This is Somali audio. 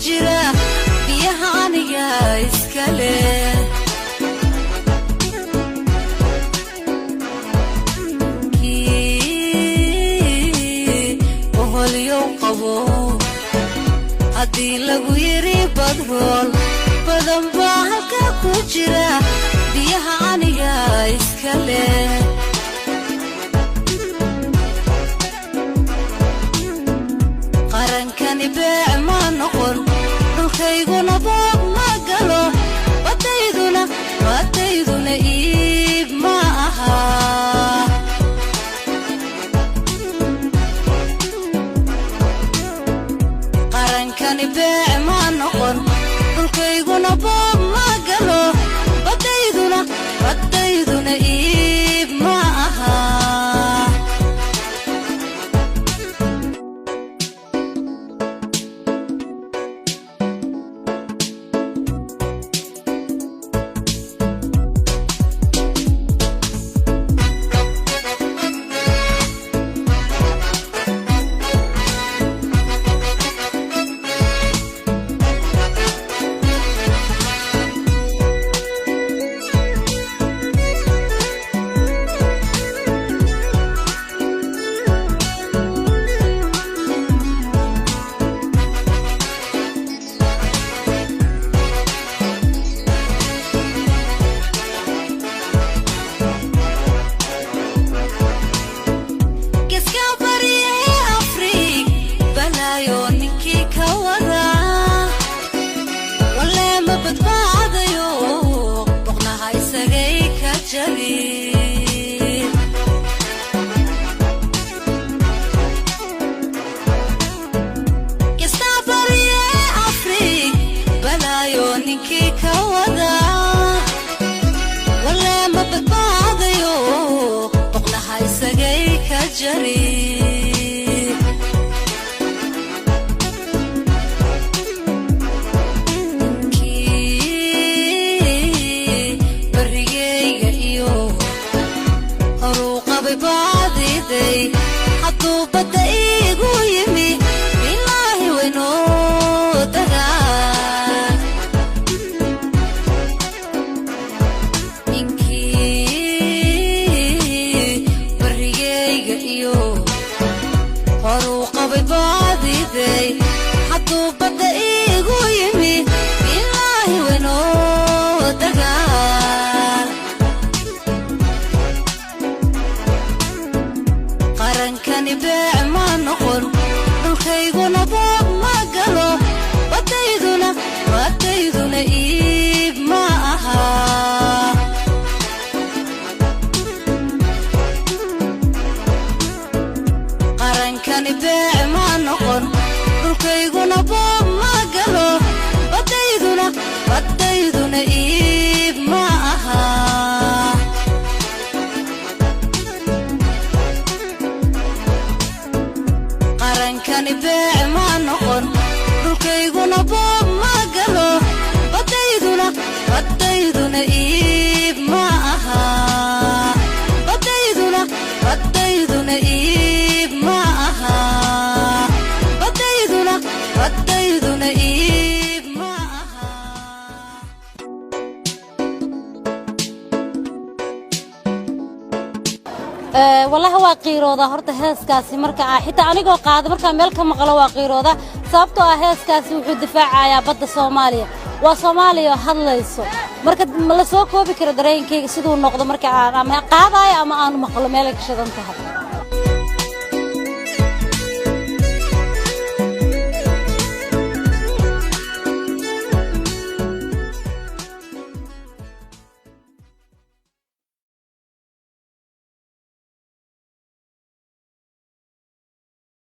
jira biyaha aniga iskale hadii lagu yiri badrool badan baa halka ku jira biyaha aniga iskale qarankani baa ma noqon dhulkeyguna boob magalo baddeydu iib maaha qarankani baa ma noqon dhulkeyguna boob magalo baddeydu iib maaha والله هو قيرودا هرت هاس كاسي مركا حتى أنا قاعد مركا ملك مقلوا قيرودا صابتوا هاس كاسي وحد دفاع يا بد الصومالية وصوماليا هالليسو مركا ملسوكو بكرة درين كي سدوا النقطة مركا أما قاعدة أما أنا مقلوا ملك شدنتها